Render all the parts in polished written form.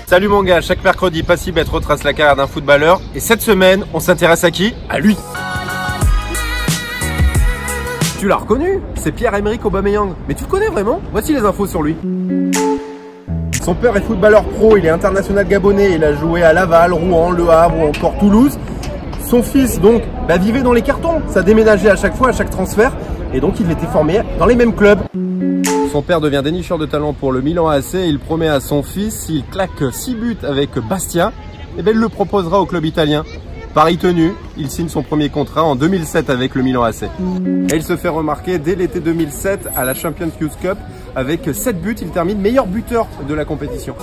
Salut mon gars, chaque mercredi, Passibet retrace la carrière d'un footballeur. Et cette semaine, on s'intéresse à qui? À lui. Tu l'as reconnu? C'est Pierre-Emerick Aubameyang. Mais tu le connais vraiment? Voici les infos sur lui. Son père est footballeur pro, il est international gabonais. Il a joué à Laval, Rouen, Le Havre ou encore Toulouse. Son fils, donc, vivait dans les cartons. Ça déménageait à chaque fois, à chaque transfert. Et donc, il était formé dans les mêmes clubs. Son père devient dénicheur de talent pour le Milan AC. Il promet à son fils, s'il claque 6 buts avec Bastia, eh bien, il le proposera au club italien. Pari tenu, il signe son premier contrat en 2007 avec le Milan AC. Et il se fait remarquer dès l'été 2007 à la Champions Youth Cup. Avec 7 buts, il termine meilleur buteur de la compétition.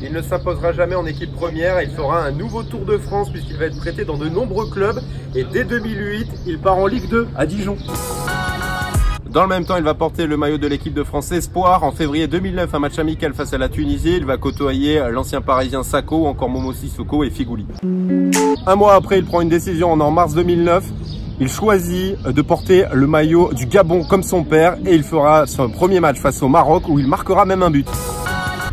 Il ne s'imposera jamais en équipe première. Il fera un nouveau Tour de France puisqu'il va être prêté dans de nombreux clubs. Et dès 2008, il part en Ligue 2 à Dijon. Dans le même temps, il va porter le maillot de l'équipe de France Espoir. En février 2009, un match amical face à la Tunisie. Il va côtoyer l'ancien parisien Sakho ou encore Momo Sissoko et Figouli. Un mois après, il prend une décision en mars 2009. Il choisit de porter le maillot du Gabon comme son père et il fera son premier match face au Maroc où il marquera même un but.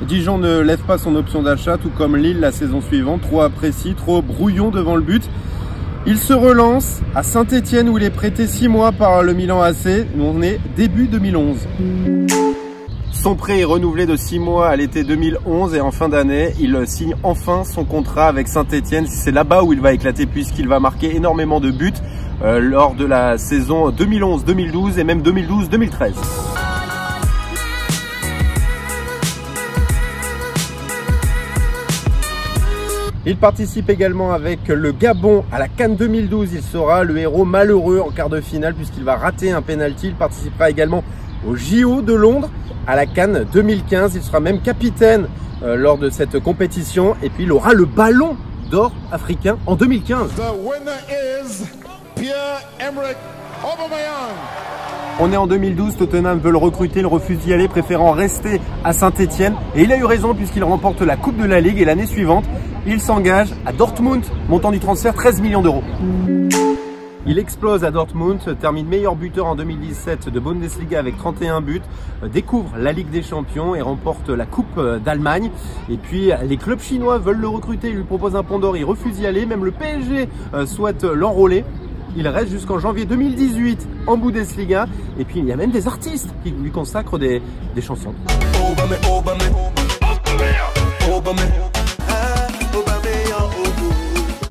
Dijon ne lève pas son option d'achat, tout comme Lille la saison suivante, trop imprécis, trop brouillon devant le but. Il se relance à Saint-Etienne où il est prêté 6 mois par le Milan AC. On est début 2011. Son prêt est renouvelé de 6 mois à l'été 2011 et en fin d'année, il signe enfin son contrat avec Saint-Etienne. C'est là-bas où il va éclater puisqu'il va marquer énormément de buts lors de la saison 2011-2012 et même 2012-2013. Il participe également avec le Gabon à la CAN 2012. Il sera le héros malheureux en quart de finale puisqu'il va rater un penalty. Il participera également au JO de Londres à la CAN 2015. Il sera même capitaine lors de cette compétition. Et puis il aura le ballon d'or africain en 2015. The winner is Pierre-Emerick Aubameyang. On est en 2012, Tottenham veut le recruter, il refuse d'y aller, préférant rester à Saint-Etienne. Et il a eu raison puisqu'il remporte la Coupe de la Ligue et l'année suivante, il s'engage à Dortmund, montant du transfert 13 millions d'euros. Il explose à Dortmund, termine meilleur buteur en 2017 de Bundesliga avec 31 buts, découvre la Ligue des Champions et remporte la Coupe d'Allemagne. Et puis les clubs chinois veulent le recruter, ils lui proposent un pont d'or, il refuse d'y aller, même le PSG souhaite l'enrôler. Il reste jusqu'en janvier 2018 en Bundesliga. Et puis il y a même des artistes qui lui consacrent des chansons.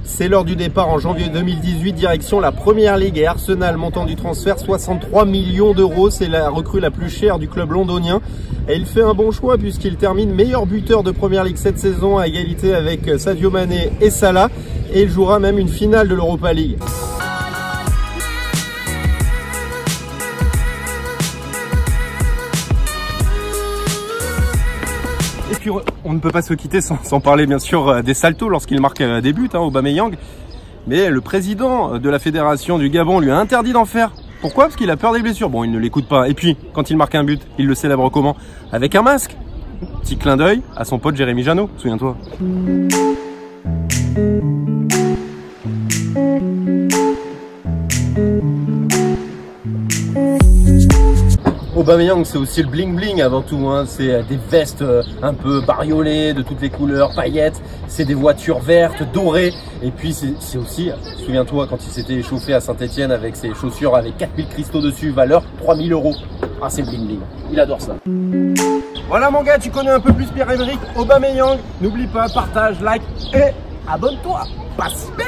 C'est l'heure du départ en janvier 2018, direction la Première Ligue et Arsenal, montant du transfert 63 millions d'euros. C'est la recrue la plus chère du club londonien. Et il fait un bon choix puisqu'il termine meilleur buteur de Première Ligue cette saison à égalité avec Sadio Mané et Salah. Et il jouera même une finale de l'Europa League. Et puis on ne peut pas se quitter sans parler bien sûr des saltos lorsqu'il marque des buts, Aubameyang. Mais le président de la fédération du Gabon lui a interdit d'en faire. Pourquoi? Parce qu'il a peur des blessures. Bon, il ne l'écoute pas. Et puis, quand il marque un but, il le célèbre comment? Avec un masque. Petit clin d'œil à son pote Jérémy Janot, souviens-toi. Aubameyang, c'est aussi le bling bling avant tout, c'est des vestes un peu bariolées de toutes les couleurs, paillettes, c'est des voitures vertes, dorées, et puis c'est aussi, souviens-toi quand il s'était échauffé à Saint-Etienne avec ses chaussures avec 4000 cristaux dessus, valeur 3000 €. Ah, c'est bling bling, il adore ça. Voilà mon gars, tu connais un peu plus Pierre-Emerick Aubameyang, n'oublie pas, partage, like et abonne-toi, Passibet.